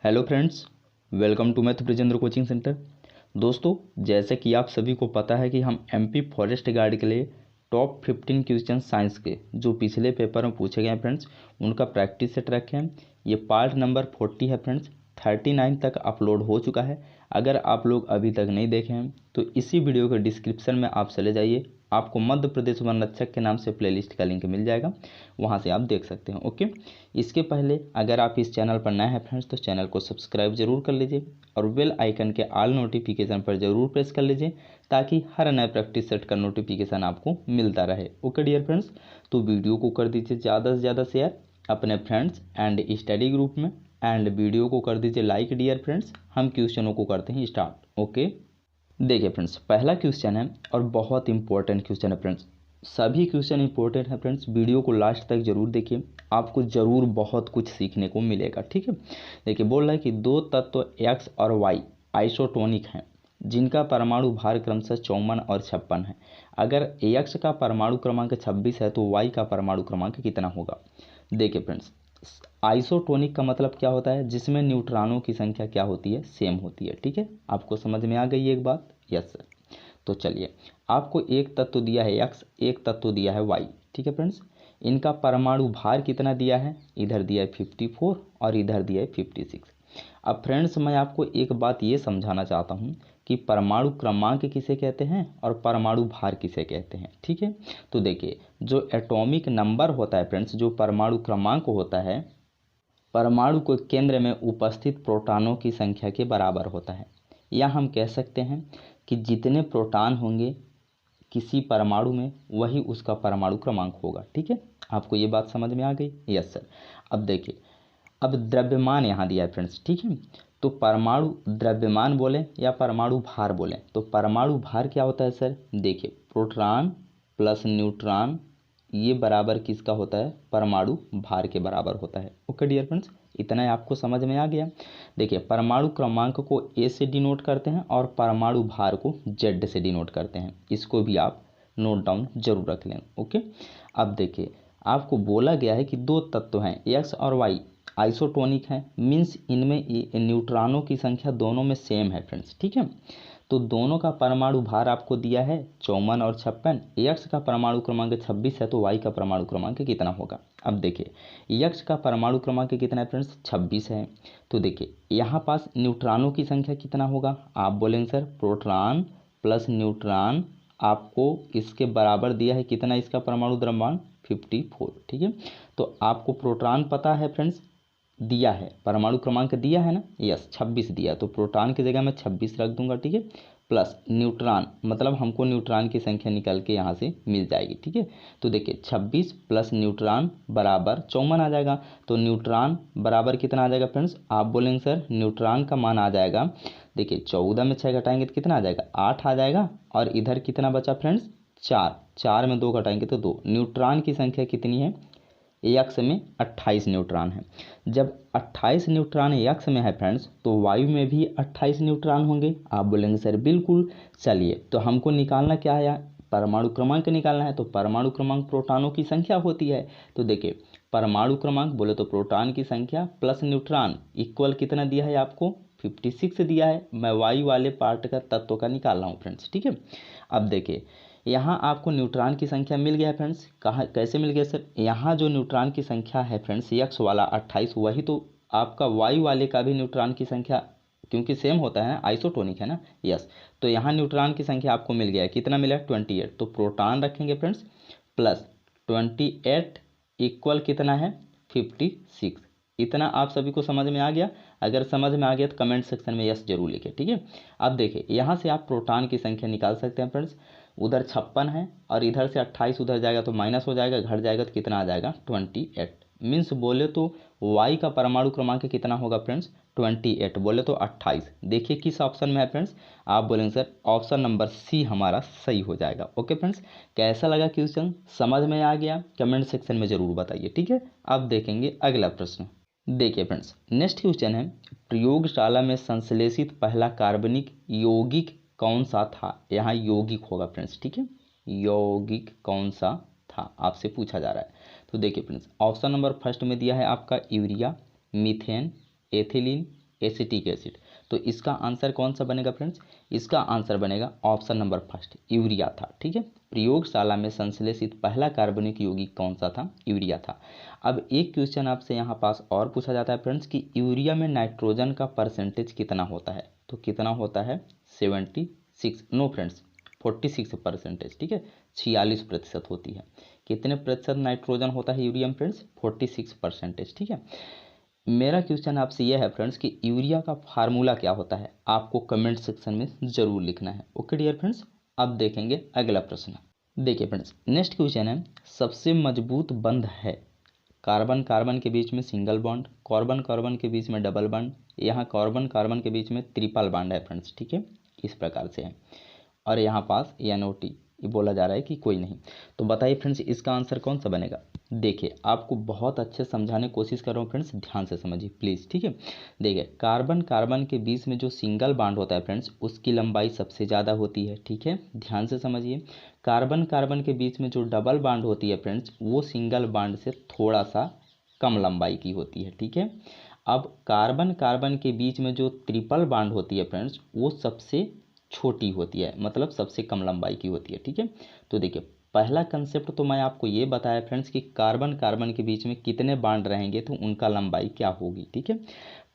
Hello friends, welcome to math Brijendra coaching centre. दोस्तों, जैसे कि आप सभी को पता है कि हम एमपी फॉरेस्ट गार्ड के लिए टॉप 15 क्वेश्चन साइंस के जो पिछले पेपर में पूछे गए हैं फ्रेंड्स, उनका प्रैक्टिस सेट रखे हैं। ये पार्ट नंबर 40 है फ्रेंड्स। 39 तक अपलोड हो चुका है। अगर आप लोग अभी तक नहीं देखे हैं तो इसी वीडियो के डिस्क्रिप्शन में आप चले जाइए, आपको मध्य प्रदेश वन रक्षक के नाम से प्लेलिस्ट का लिंक मिल जाएगा, वहां से आप देख सकते हैं। ओके, इसके पहले अगर आप इस चैनल पर नए हैं फ्रेंड्स तो चैनल को सब्सक्राइब जरूर कर लीजिए और बेल आइकन के ऑल नोटिफिकेशन पर जरूर प्रेस कर लीजिए ताकि हर नए प्रैक्टिस सेट का नोटिफिकेशन आपको मिलता रहे। ओके डियर फ्रेंड्स, तो वीडियो को कर दीजिए ज़्यादा से ज़्यादा शेयर अपने फ्रेंड्स एंड स्टडी ग्रुप में, एंड वीडियो को कर दीजिए लाइक डियर फ्रेंड्स। हम क्वेश्चनों को करते हैं स्टार्ट। ओके, देखिए फ्रेंड्स, पहला क्वेश्चन है और बहुत इंपॉर्टेंट क्वेश्चन है फ्रेंड्स। सभी क्वेश्चन इंपॉर्टेंट है फ्रेंड्स, वीडियो को लास्ट तक जरूर देखिए, आपको जरूर बहुत कुछ सीखने को मिलेगा। ठीक है, देखिए बोल रहा है कि दो तत्व एक्स और वाई आइसोटोनिक हैं जिनका परमाणु भार क्रमशः 54 और 56 है। अगर एक्स का परमाणु क्रमांक 26 है तो वाई का परमाणु क्रमांक कितना होगा। देखिए फ्रेंड्स, आइसोटोनिक का मतलब क्या होता है, जिसमें न्यूट्रॉनों की संख्या क्या होती है, सेम होती है। ठीक है, आपको समझ में आ गई एक बात। Yes sir. तो चलिए, आपको एक तत्व दिया है एक्स, एक तत्व दिया है वाई। ठीक है फ्रेंड्स, इनका परमाणु भार कितना दिया है, इधर दिया है 54 और इधर दिया है 56। अब फ्रेंड्स, मैं आपको एक बात ये समझाना चाहता हूँ कि परमाणु क्रमांक किसे कहते हैं और परमाणु भार किसे कहते हैं। ठीक है, तो देखिए, जो एटॉमिक नंबर होता है फ्रेंड्स, जो परमाणु क्रमांक होता है, परमाणु को केंद्र में उपस्थित प्रोटॉनों की संख्या के बराबर होता है। या हम कह सकते हैं कि जितने प्रोटॉन होंगे किसी परमाणु में वही उसका परमाणु क्रमांक होगा। ठीक है, आपको ये बात समझ में आ गई। Yes sir. अब देखिए, अब द्रव्यमान यहाँ दिया है फ्रेंड्स। ठीक है, तो परमाणु द्रव्यमान बोले या परमाणु भार बोले, तो परमाणु भार क्या होता है सर, देखिए प्रोटॉन प्लस न्यूट्रॉन ये बराबर किसका होता है, परमाणु भार के बराबर होता है। ओके डियर फ्रेंड्स, इतना ही आपको समझ में आ गया। देखिए, परमाणु क्रमांक को ए से डिनोट करते हैं और परमाणु भार को जेड से डिनोट करते हैं। इसको भी आप नोट डाउन जरूर रख लें। ओके, अब देखिए, आपको बोला गया है कि दो तत्व हैं एक्स और वाई आइसोटोनिक है, मीन्स इनमें न्यूट्रॉनों की संख्या दोनों में सेम है फ्रेंड्स। ठीक है, तो दोनों का परमाणु भार आपको दिया है 54 और 56। एक्स का परमाणु क्रमांक 26 है तो वाई का परमाणु क्रमांक कितना होगा। अब देखिए, एक्स का परमाणु क्रमांक कितना है फ्रेंड्स, 26 है। तो देखिए यहाँ पास न्यूट्रॉनों की संख्या कितना होगा, आप बोलेंगे सर प्रोटॉन प्लस न्यूट्रॉन, आपको इसके बराबर दिया है कितना, इसका परमाणु द्रव्यमान 54। ठीक है, तो आपको प्रोटॉन पता है फ्रेंड्स, दिया है परमाणु क्रमांक दिया है ना, यस 26 दिया, तो प्रोटॉन की जगह मैं 26 रख दूंगा। ठीक है, प्लस न्यूट्रॉन, मतलब हमको न्यूट्रॉन की संख्या निकल के यहाँ से मिल जाएगी। ठीक है, तो देखिए 26 प्लस न्यूट्रॉन बराबर 54 आ जाएगा। तो न्यूट्रॉन बराबर कितना आ जाएगा फ्रेंड्स, आप बोलेंगे सर न्यूट्रॉन का मान आ जाएगा, देखिए 14 में 6 घटाएंगे तो कितना आ जाएगा, 8 आ जाएगा। और इधर कितना बचा फ्रेंड्स, 4, 4 में 2 घटाएंगे तो 2। न्यूट्रॉन की संख्या कितनी है, एक्स में 28 न्यूट्रॉन है। जब 28 न्यूट्रॉन एक्स में है फ्रेंड्स तो वायु में भी 28 न्यूट्रॉन होंगे। आप बोलेंगे सर बिल्कुल। चलिए, तो हमको निकालना क्या है, परमाणु क्रमांक निकालना है। तो परमाणु क्रमांक प्रोटॉनों की संख्या होती है। तो देखिए, परमाणु क्रमांक बोले तो प्रोटॉन की संख्या प्लस न्यूट्रॉन इक्वल कितना दिया है आपको, 56 दिया है। मैं वायु वाले पार्ट का तत्व का निकाल रहा हूँ फ्रेंड्स। ठीक है, अब देखिए यहाँ आपको न्यूट्रॉन की संख्या मिल गया है फ्रेंड्स। कहाँ कैसे मिल गया सर, यहाँ जो न्यूट्रॉन की संख्या है फ्रेंड्स एक्स वाला 28, वही तो आपका वाई वाले का भी न्यूट्रॉन की संख्या, क्योंकि सेम होता है ना, आइसोटोनिक है ना। यस, तो यहाँ न्यूट्रॉन की संख्या आपको मिल गया है, कितना मिला 28। तो प्रोटॉन रखेंगे फ्रेंड्स प्लस 28 इक्वल कितना है 56। इतना आप सभी को समझ में आ गया। अगर समझ में आ गया तो कमेंट सेक्शन में यस जरूर लिखें। ठीक है, अब देखिए यहाँ से आप प्रोटॉन की संख्या निकाल सकते हैं फ्रेंड्स। उधर 56 है और इधर से 28 उधर जाएगा तो माइनस हो जाएगा, घट जाएगा तो कितना आ जाएगा 28। मीन्स बोले तो वाई का परमाणु क्रमांक कितना होगा फ्रेंड्स, 28, बोले तो 28। देखिए किस ऑप्शन में है फ्रेंड्स, आप बोलेंगे सर ऑप्शन नंबर सी हमारा सही हो जाएगा। ओके फ्रेंड्स, कैसा लगा क्वेश्चन, समझ में आ गया, कमेंट सेक्शन में ज़रूर बताइए। ठीक है, अब देखेंगे अगला प्रश्न। देखिए फ्रेंड्स, नेक्स्ट क्वेश्चन है, प्रयोगशाला में संश्लेषित पहला कार्बनिक यौगिक कौन सा था। यहाँ यौगिक होगा फ्रेंड्स। ठीक है, यौगिक कौन सा था आपसे पूछा जा रहा है। तो देखिए फ्रेंड्स, ऑप्शन नंबर फर्स्ट में दिया है आपका urea, methane, ethylene, acetic acid. तो इसका आंसर कौन सा बनेगा फ्रेंड्स? इसका आंसर बनेगा ऑप्शन नंबर फर्स्ट, यूरिया था। ठीक है, प्रयोगशाला में संश्लेषित पहला कार्बनिक यौगिक कौन सा था? यूरिया था। अब एक क्वेश्चन आपसे यहाँ पास और पूछा जाता है फ्रेंड्स कि यूरिया में नाइट्रोजन का परसेंटेज कितना होता है? तो कितना होता है? 76, नो फ्रेंड्स 46%। ठीक है, 46% होती है। कितने प्रतिशत नाइट्रोजन होता है यूरिया में फ्रेंड्स? 46%। ठीक है, मेरा क्वेश्चन आपसे यह है फ्रेंड्स कि यूरिया का फार्मूला क्या होता है? आपको कमेंट सेक्शन में जरूर लिखना है। ओके डियर फ्रेंड्स, अब देखेंगे अगला प्रश्न। देखिए फ्रेंड्स, नेक्स्ट क्वेश्चन है, सबसे मजबूत बंध है कार्बन कार्बन के बीच में सिंगल बॉन्ड, कार्बन कार्बन के बीच में डबल बॉन्ड, यहाँ कार्बन कार्बन के बीच में ट्रिपल बॉन्ड है फ्रेंड्स। ठीक है, इस प्रकार से है, और यहाँ पास NOT ये बोला जा रहा है कि कोई नहीं। तो बताइए फ्रेंड्स, इसका आंसर कौन सा बनेगा? देखिए, आपको बहुत अच्छे समझाने की कोशिश कर रहा हूँ फ्रेंड्स, ध्यान से समझिए प्लीज़। ठीक है, देखिए कार्बन कार्बन के बीच में जो सिंगल बॉन्ड होता है फ्रेंड्स, उसकी लंबाई सबसे ज़्यादा होती है। ठीक है, ध्यान से समझिए। कार्बन कार्बन के बीच में जो डबल बॉन्ड होती है फ्रेंड्स, वो सिंगल बॉन्ड से थोड़ा सा कम लंबाई की होती है। ठीक है, अब कार्बन कार्बन के बीच में जो ट्रिपल बॉन्ड होती है फ्रेंड्स, वो सबसे छोटी होती है, मतलब सबसे कम लंबाई की होती है। ठीक है, तो देखिए पहला कंसेप्ट तो मैं आपको ये बताया फ्रेंड्स कि कार्बन कार्बन के बीच में कितने बॉन्ड रहेंगे तो उनका लंबाई क्या होगी। ठीक है,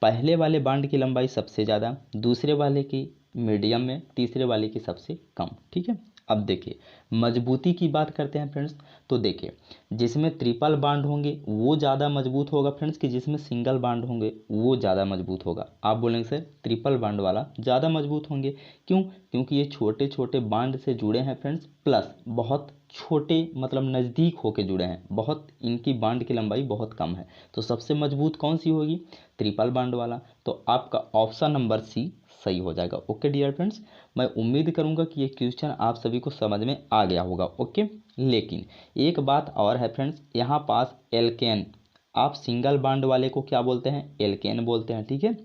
पहले वाले बॉन्ड की लंबाई सबसे ज़्यादा, दूसरे वाले की मीडियम में, तीसरे वाले की सबसे कम। ठीक है, अब देखिए मजबूती की बात करते हैं फ्रेंड्स। तो देखिए जिसमें ट्रिपल बॉन्ड होंगे वो ज़्यादा मजबूत होगा फ्रेंड्स कि जिसमें सिंगल बॉन्ड होंगे वो ज़्यादा मजबूत होगा? आप बोलेंगे सर ट्रिपल बॉन्ड वाला ज़्यादा मजबूत होंगे, क्यों? क्योंकि ये छोटे छोटे बॉन्ड से जुड़े हैं फ्रेंड्स, प्लस बहुत छोटे मतलब नज़दीक होके जुड़े हैं, बहुत इनकी बॉन्ड की लंबाई बहुत कम है। तो सबसे मजबूत कौन सी होगी? ट्रिपल बॉन्ड वाला। तो आपका ऑप्शन नंबर सी सही हो जाएगा। ओके डियर फ्रेंड्स, मैं उम्मीद करूंगा कि ये क्वेश्चन आप सभी को समझ में आ गया होगा। ओके, लेकिन एक बात और है फ्रेंड्स, यहाँ पास एल्केन, आप सिंगल बॉन्ड वाले को क्या बोलते हैं? एल्केन बोलते हैं। ठीक है,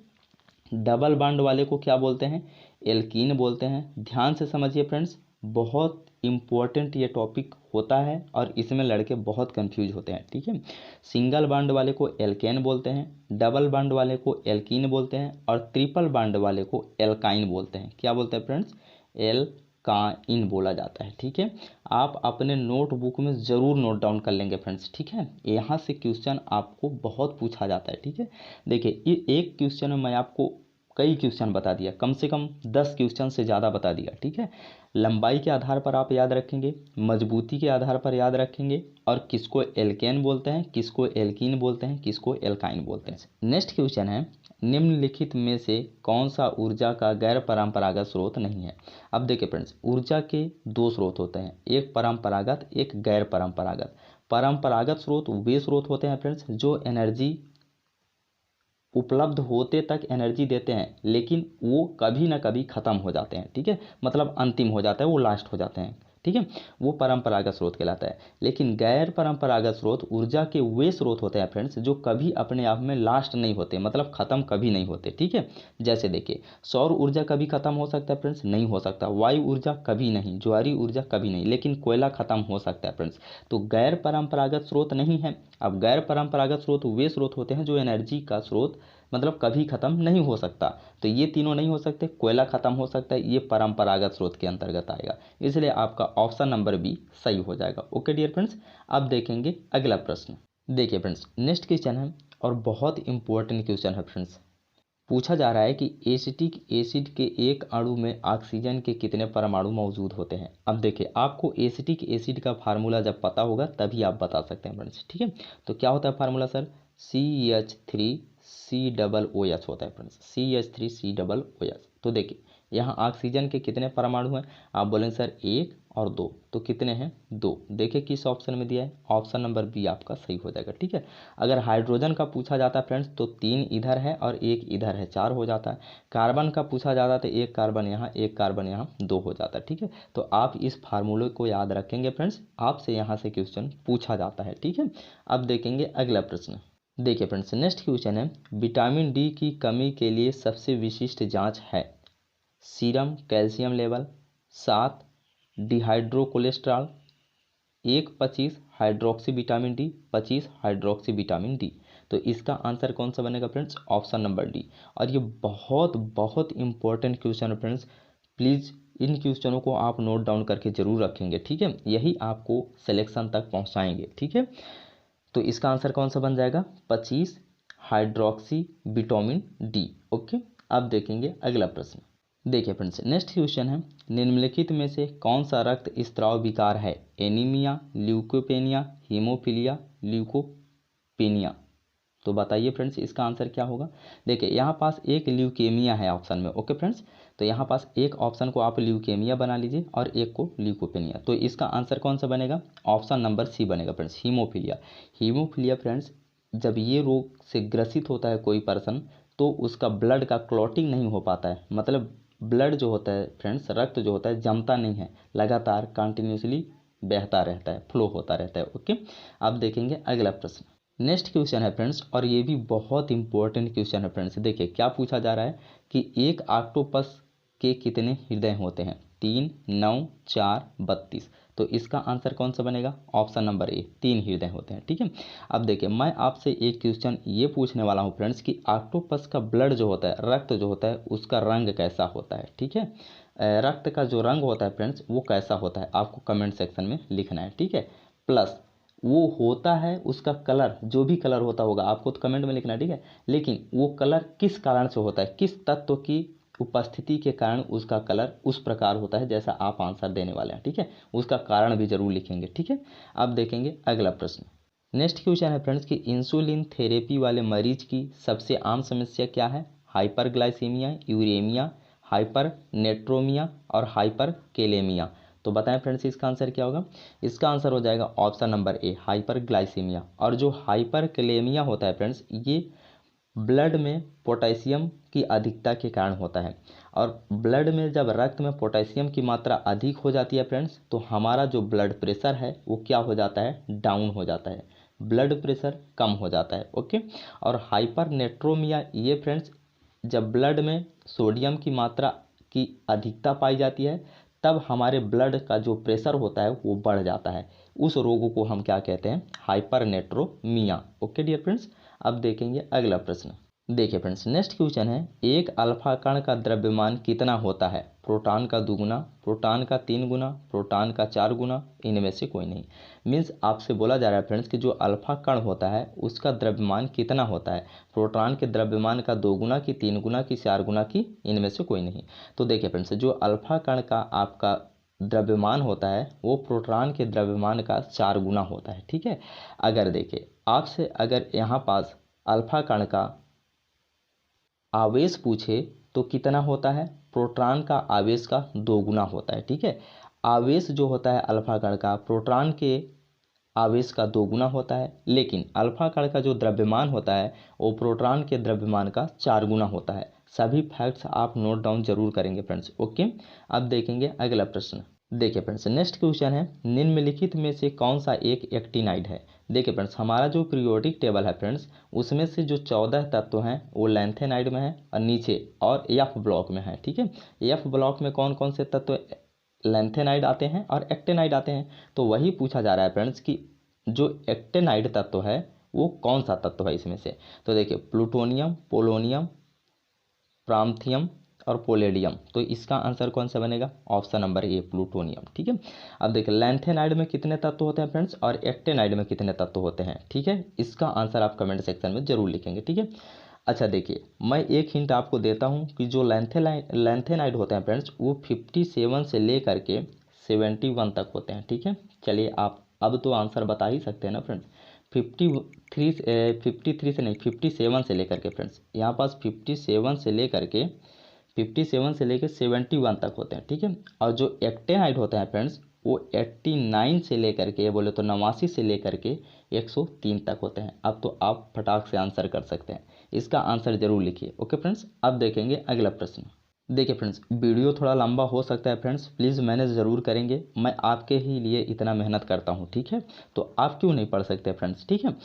डबल बॉन्ड वाले को क्या बोलते हैं? एल्कीन बोलते हैं। ध्यान से समझिए फ्रेंड्स, बहुत इम्पोर्टेंट ये टॉपिक होता है और इसमें लड़के बहुत कंफ्यूज होते हैं। ठीक है, सिंगल बॉन्ड वाले को एल्केन बोलते हैं, डबल बॉन्ड वाले को एल्कीन बोलते हैं, और ट्रिपल बॉन्ड वाले को एल्काइन बोलते हैं। क्या बोलते हैं फ्रेंड्स? एल्काइन बोला जाता है। ठीक है, आप अपने नोटबुक में ज़रूर नोट डाउन कर लेंगे फ्रेंड्स। ठीक है, यहाँ से क्वेश्चन आपको बहुत पूछा जाता है। ठीक है, देखिए ये एक क्वेश्चन में मैं आपको कई क्वेश्चन बता दिया, कम से कम 10 क्वेश्चन से ज़्यादा बता दिया। ठीक है, लंबाई के आधार पर आप याद रखेंगे, मजबूती के आधार पर याद रखेंगे, और किसको एल्केन बोलते हैं, किसको एल्कीन बोलते हैं, किसको एल्काइन बोलते हैं। नेक्स्ट क्वेश्चन है, निम्नलिखित में से कौन सा ऊर्जा का गैर परंपरागत स्रोत नहीं है? अब देखिए फ्रेंड्स, ऊर्जा के दो स्रोत होते हैं, एक परंपरागत, एक गैर परंपरागत। परंपरागत स्रोत वे स्रोत होते हैं फ्रेंड्स जो एनर्जी उपलब्ध होते तक एनर्जी देते हैं, लेकिन वो कभी ना कभी ख़त्म हो जाते हैं। ठीक है, मतलब अंतिम हो जाता है, वो लास्ट हो जाते हैं। ठीक है, वो परंपरागत स्रोत कहलाता है। लेकिन गैर परंपरागत स्रोत ऊर्जा के वे स्रोत होते हैं फ्रेंड्स जो कभी अपने आप में लास्ट नहीं होते, मतलब ख़त्म कभी नहीं होते। ठीक है, जैसे देखिए सौर ऊर्जा कभी ख़त्म हो सकता है फ्रेंड्स? नहीं हो सकता। वायु ऊर्जा कभी नहीं, ज्वारीय ऊर्जा कभी नहीं, लेकिन कोयला ख़त्म हो सकता है फ्रेंड्स। तो गैर परंपरागत स्रोत नहीं है। अब गैर परंपरागत स्रोत वे स्रोत होते हैं जो एनर्जी का स्रोत मतलब कभी ख़त्म नहीं हो सकता। तो ये तीनों नहीं हो सकते, कोयला ख़त्म हो सकता है, ये परंपरागत स्रोत के अंतर्गत आएगा, इसलिए आपका ऑप्शन नंबर बी सही हो जाएगा। ओके डियर फ्रेंड्स, अब देखेंगे अगला प्रश्न। देखिए फ्रेंड्स, नेक्स्ट क्वेश्चन है और बहुत इंपॉर्टेंट क्वेश्चन है फ्रेंड्स। पूछा जा रहा है कि एसिटिक एसिड के एक अणु में ऑक्सीजन के कितने परमाणु मौजूद होते हैं? अब देखिए आपको एसिटिक एसिड का फार्मूला जब पता होगा तभी आप बता सकते हैं फ्रेंड्स। ठीक है, तो क्या होता है फार्मूला सर? CH3COOH होता है फ्रेंड्स, CH3COOH। तो देखिए यहाँ ऑक्सीजन के कितने परमाणु हैं? आप बोलें सर 1 और 2, तो कितने हैं? 2। देखिए किस ऑप्शन में दिया है, ऑप्शन नंबर बी आपका सही हो जाएगा। ठीक है, अगर हाइड्रोजन का पूछा जाता है फ्रेंड्स तो 3 इधर है और 1 इधर है, 4 हो जाता है। कार्बन का पूछा जाता है तो 1 कार्बन यहाँ, 1 कार्बन यहाँ, 2 हो जाता है। ठीक है, तो आप इस फार्मूले को याद रखेंगे फ्रेंड्स, आपसे यहाँ से क्वेश्चन पूछा जाता है। ठीक है, अब देखेंगे अगला प्रश्न। देखिए फ्रेंड्स, नेक्स्ट क्वेश्चन है, विटामिन डी की कमी के लिए सबसे विशिष्ट जांच है serum calcium level, 7 dehydro cholesterol, 1 25 hydroxy vitamin D, 25 hydroxy vitamin D. तो इसका आंसर कौन सा बनेगा फ्रेंड्स, ऑप्शन नंबर डी। और ये बहुत बहुत इंपॉर्टेंट क्वेश्चन है फ्रेंड्स, प्लीज़ इन क्वेश्चनों को आप नोट डाउन करके जरूर रखेंगे, ठीक है, यही आपको सिलेक्शन तक पहुंचाएंगे, ठीक है। तो इसका आंसर कौन सा बन जाएगा, 25 हाइड्रोक्सी विटामिन डी। ओके, अब देखेंगे अगला प्रश्न। देखिए फ्रेंड्स, नेक्स्ट क्वेश्चन है, निम्नलिखित में से कौन सा रक्त स्त्राव विकार है, एनीमिया, ल्यूकोपेनिया, हीमोफीलिया, ल्यूकोपेनिया। तो बताइए फ्रेंड्स इसका आंसर क्या होगा। देखिए यहाँ पास एक ल्यूकेमिया है ऑप्शन में। ओके फ्रेंड्स, तो यहाँ पास एक ऑप्शन को आप ल्यूकेमिया बना लीजिए और एक को ल्यूकोपेनिया। तो इसका आंसर कौन सा बनेगा, ऑप्शन नंबर सी बनेगा फ्रेंड्स, हीमोफीलिया। हीमोफीलिया फ्रेंड्स, जब ये रोग से ग्रसित होता है कोई पर्सन, तो उसका ब्लड का क्लॉटिंग नहीं हो पाता है, मतलब ब्लड जो होता है फ्रेंड्स, रक्त जो होता है जमता नहीं है, लगातार कंटिन्यूसली बहता रहता है, फ्लो होता रहता है। ओके, अब देखेंगे अगला प्रश्न। नेक्स्ट क्वेश्चन है फ्रेंड्स, और ये भी बहुत इंपॉर्टेंट क्वेश्चन है फ्रेंड्स। देखिए क्या पूछा जा रहा है कि एक ऑक्टोपस के कितने हृदय होते हैं, 3, 9, 4, 32। तो इसका आंसर कौन सा बनेगा, ऑप्शन नंबर ए, 3 हृदय होते हैं, ठीक है। अब देखिए मैं आपसे एक क्वेश्चन ये पूछने वाला हूँ फ्रेंड्स कि ऑक्टोपस का ब्लड जो होता है, रक्त जो होता है, उसका रंग कैसा होता है, ठीक है। रक्त का जो रंग होता है फ्रेंड्स वो कैसा होता है, आपको कमेंट सेक्शन में लिखना है, ठीक है। प्लस वो होता है उसका कलर, जो भी कलर होता होगा आपको तो कमेंट में लिखना है, ठीक है। लेकिन वो कलर किस कारण से होता है, किस तत्व की उपस्थिति के कारण उसका कलर उस प्रकार होता है जैसा आप आंसर देने वाले हैं, ठीक है। उसका कारण भी जरूर लिखेंगे, ठीक है। अब देखेंगे अगला प्रश्न। नेक्स्ट क्वेश्चन है फ्रेंड्स कि इंसुलिन थेरेपी वाले मरीज की सबसे आम समस्या क्या है, हाइपरग्लाइसीमिया, यूरेमिया, हाइपरनेट्रोमिया और हाइपरकेलेमिया। तो बताएं फ्रेंड्स इसका आंसर क्या होगा। इसका आंसर हो जाएगा ऑप्शन नंबर ए, हाइपरग्लाइसीमिया। और जो हाइपरकेलेमिया होता है फ्रेंड्स, ये ब्लड में पोटेशियम की अधिकता के कारण होता है। और ब्लड में जब रक्त में पोटेशियम की मात्रा अधिक हो जाती है फ्रेंड्स, तो हमारा जो ब्लड प्रेशर है वो क्या हो जाता है, डाउन हो जाता है, ब्लड प्रेशर कम हो जाता है। ओके, और हाइपरनेट्रोमिया ये फ्रेंड्स, जब ब्लड में सोडियम की मात्रा की अधिकता पाई जाती है, तब हमारे ब्लड का जो प्रेशर होता है वो बढ़ जाता है। उस रोग को हम क्या कहते हैं, हाइपरनेट्रोमिया। ओके डियर फ्रेंड्स, अब देखेंगे अगला प्रश्न। देखिए फ्रेंड्स, नेक्स्ट क्वेश्चन है, एक अल्फा कण का द्रव्यमान कितना होता है, प्रोटॉन का 2 गुना, प्रोटॉन का 3 गुना, प्रोटॉन का 4 गुना, इनमें से कोई नहीं। मीन्स आपसे बोला जा रहा है फ्रेंड्स कि जो अल्फा कण होता है उसका द्रव्यमान कितना होता है, प्रोटॉन के द्रव्यमान का 2 गुना की, 3 गुना की, 4 गुना की, इनमें से कोई नहीं। तो देखिए फ्रेंड्स, जो अल्फा कण का आपका द्रव्यमान होता है वो प्रोटॉन के द्रव्यमान का 4 गुना होता है, ठीक है। अगर देखिए आपसे अगर यहाँ पास अल्फा कण का आवेश पूछे तो कितना होता है, प्रोटॉन का आवेश का 2 गुना होता है, ठीक है। आवेश जो होता है अल्फा कण का प्रोटॉन के आवेश का 2 गुना होता है, लेकिन अल्फा कण का जो द्रव्यमान होता है वो प्रोटॉन के द्रव्यमान का 4 गुना होता है। सभी फैक्ट्स आप नोट डाउन जरूर करेंगे फ्रेंड्स। ओके, अब देखेंगे अगला प्रश्न। देखिए फ्रेंड्स, नेक्स्ट क्वेश्चन है, निम्नलिखित में से कौन सा एक एक्टिनाइड है। देखिए फ्रेंड्स, हमारा जो पीरियोडिक टेबल है फ्रेंड्स, उसमें से जो 14 तत्व हैं वो लैंथेनाइड में है और नीचे और एफ ब्लॉक में है, ठीक है। एफ ब्लॉक में कौन कौन से तत्व लैंथेनाइड आते हैं और एक्टेनाइड आते हैं। तो वही पूछा जा रहा है फ्रेंड्स कि जो एक्टेनाइड तत्व है वो कौन सा तत्व है इसमें से। तो देखिए प्लूटोनियम, पोलोनियम, प्रांथियम और पोलेडियम। तो इसका आंसर कौन सा बनेगा, ऑप्शन नंबर ए, प्लूटोनियम, ठीक है। अब देखिए लैंथेनाइड में कितने तत्व होते हैं फ्रेंड्स और एक्टेनाइड में कितने तत्व होते हैं, ठीक है। इसका आंसर आप कमेंट सेक्शन में जरूर लिखेंगे, ठीक है। अच्छा देखिए, मैं एक हिंट आपको देता हूं कि जो लैंथेनाइड होते हैं फ्रेंड्स वो 57 से लेकर के 71 तक होते हैं, ठीक है। चलिए आप अब तो आंसर बता ही सकते हैं ना फ्रेंड्स। 53 से नहीं, 57 से लेकर के फ्रेंड्स, यहाँ पास 57 से लेकर के 71 तक होते हैं, ठीक है। और जो एक्टेनाइड होते हैं फ्रेंड्स वो 89 से लेकर के, बोले तो 89 से लेकर के 103 तक होते हैं। अब तो आप फटाक से आंसर कर सकते हैं, इसका आंसर जरूर लिखिए। ओके फ्रेंड्स, अब देखेंगे अगला प्रश्न। देखिए फ्रेंड्स, वीडियो थोड़ा लंबा हो सकता है फ्रेंड्स, प्लीज़ मैनेज ज़रूर करेंगे, मैं आपके ही लिए इतना मेहनत करता हूँ, ठीक है। तो आप क्यों नहीं पढ़ सकते फ्रेंड्स, ठीक है।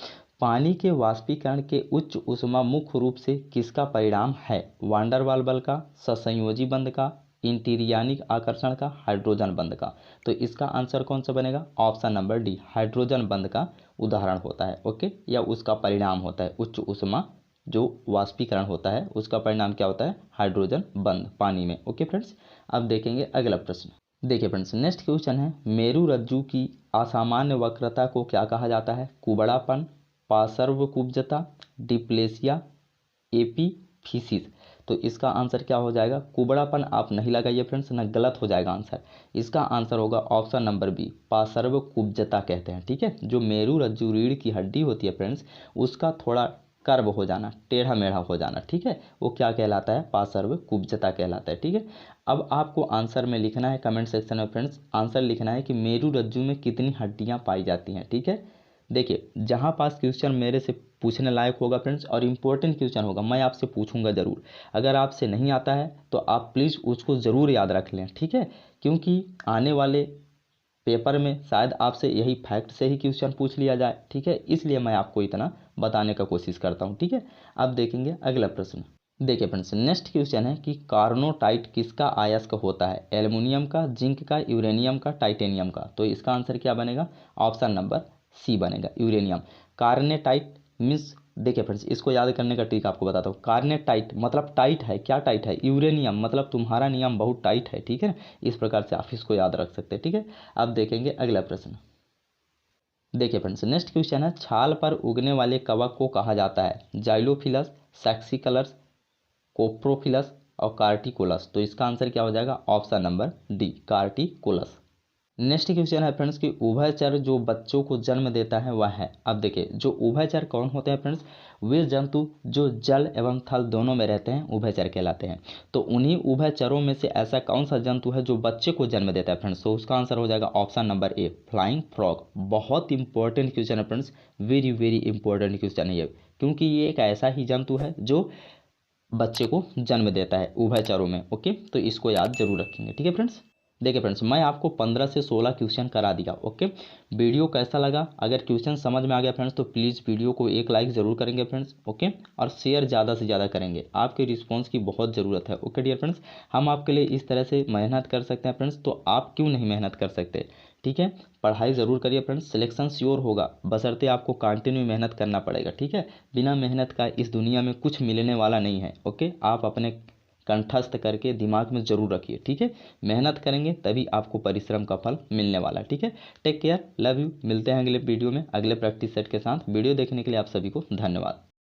पानी के वाष्पीकरण के उच्च ऊष्मा मुख्य रूप से किसका परिणाम है, वांडर वाल बल का, सहसंयोजी बंध का, इंटीरियानिक आकर्षण का, हाइड्रोजन बंध का। तो इसका आंसर कौन सा बनेगा? ऑप्शन नंबर डी, हाइड्रोजन बंध का उदाहरण होता है। ओके, या उसका परिणाम होता है। उच्च ऊष्मा जो वाष्पीकरण होता है उसका परिणाम क्या होता है? हाइड्रोजन बंध पानी में। ओके फ्रेंड्स, अब देखेंगे अगला प्रश्न। देखिए फ्रेंड्स, नेक्स्ट क्वेश्चन है, मेरु रज्जु की असामान्य वक्रता को क्या कहा जाता है? कुबड़ापन, पार्श्वकुब्जता, डिप्लेसिया, एपीफिसिस। तो इसका आंसर क्या हो जाएगा? कुबड़ापन आप नहीं लगाइए फ्रेंड्स, ना, गलत हो जाएगा आंसर। इसका आंसर होगा ऑप्शन नंबर बी, पार्श्वकुब्जता कहते हैं। ठीक है, जो मेरु रज्जु रीढ़ की हड्डी होती है फ्रेंड्स, उसका थोड़ा कर्व हो जाना, टेढ़ा मेढ़ा हो जाना, ठीक है, वो क्या कहलाता है? पार्श्वकुब्जता कहलाता है। ठीक है, अब आपको आंसर में लिखना है, कमेंट सेक्शन में फ्रेंड्स आंसर लिखना है कि मेरु रज्जु में कितनी हड्डियां पाई जाती हैं। ठीक है, देखिए जहां पास क्वेश्चन मेरे से पूछने लायक होगा फ्रेंड्स और इम्पोर्टेंट क्वेश्चन होगा, मैं आपसे पूछूंगा ज़रूर। अगर आपसे नहीं आता है तो आप प्लीज़ उसको ज़रूर याद रख लें। ठीक है, क्योंकि आने वाले पेपर में शायद आपसे यही फैक्ट से ही क्वेश्चन पूछ लिया जाए। ठीक है, इसलिए मैं आपको इतना बताने का कोशिश करता हूँ। ठीक है, अब देखेंगे अगला प्रश्न। देखिए फ्रेंड्स, नेक्स्ट क्वेश्चन है कि कार्नोटाइट किसका अयस्क होता है? एल्युमिनियम का, जिंक का, यूरेनियम का, टाइटेनियम का। तो इसका आंसर क्या बनेगा? ऑप्शन नंबर सी बनेगा, यूरेनियम। कार्नेटाइट मीन्स, देखिए फ्रेंड्स इसको याद करने का ट्रिक आपको बताता हूँ। कार्नेटाइट मतलब टाइट है, क्या टाइट है? यूरेनियम मतलब तुम्हारा नियम बहुत टाइट है। ठीक है, इस प्रकार से आप इसको याद रख सकते हैं। ठीक है, अब देखेंगे अगला प्रश्न। देखिए फ्रेंड्स, नेक्स्ट क्वेश्चन है, छाल पर उगने वाले कवक को कहा जाता है? जाइलोफिलस, सैक्सिकलस, कोप्रोफिलस और कार्टिकोलस। तो इसका आंसर क्या हो जाएगा? ऑप्शन नंबर डी, कार्टिकोलस। नेक्स्ट क्वेश्चन है फ्रेंड्स कि उभयचर जो बच्चों को जन्म देता है वह है? अब देखिए, जो उभयचर कौन होते हैं फ्रेंड्स? वे जंतु जो जल एवं थल दोनों में रहते हैं उभयचर कहलाते हैं। तो उन्हीं उभयचरों में से ऐसा कौन सा जंतु है जो बच्चे को जन्म देता है फ्रेंड्स? तो उसका आंसर हो जाएगा option number A, flying frog. बहुत इंपॉर्टेंट क्वेश्चन है friends, very very important question है ये, क्योंकि ये एक ऐसा ही जंतु है जो बच्चे को जन्म देता है उभयचरों में। ओके, तो इसको याद जरूर रखेंगे। ठीक है फ्रेंड्स, देखिए फ्रेंड्स मैं आपको 15 से 16 क्वेश्चन करा दिया। ओके, वीडियो कैसा लगा? अगर क्वेश्चन समझ में आ गया फ्रेंड्स तो प्लीज़ वीडियो को एक लाइक ज़रूर करेंगे फ्रेंड्स। ओके, और शेयर ज़्यादा से ज़्यादा करेंगे, आपके रिस्पांस की बहुत ज़रूरत है। ओके डियर फ्रेंड्स, हम आपके लिए इस तरह से मेहनत कर सकते हैं फ्रेंड्स, तो आप क्यों नहीं मेहनत कर सकते? ठीक है, पढ़ाई ज़रूर करिए फ्रेंड्स, सिलेक्शन श्योर होगा, बशर्ते आपको कंटिन्यू मेहनत करना पड़ेगा। ठीक है, बिना मेहनत का इस दुनिया में कुछ मिलने वाला नहीं है। ओके, आप अपने कंठस्थ करके दिमाग में जरूर रखिए। ठीक है, मेहनत करेंगे तभी आपको परिश्रम का फल मिलने वाला है। ठीक है, टेक केयर, लव यू, मिलते हैं अगले वीडियो में अगले प्रैक्टिस सेट के साथ। वीडियो देखने के लिए आप सभी को धन्यवाद।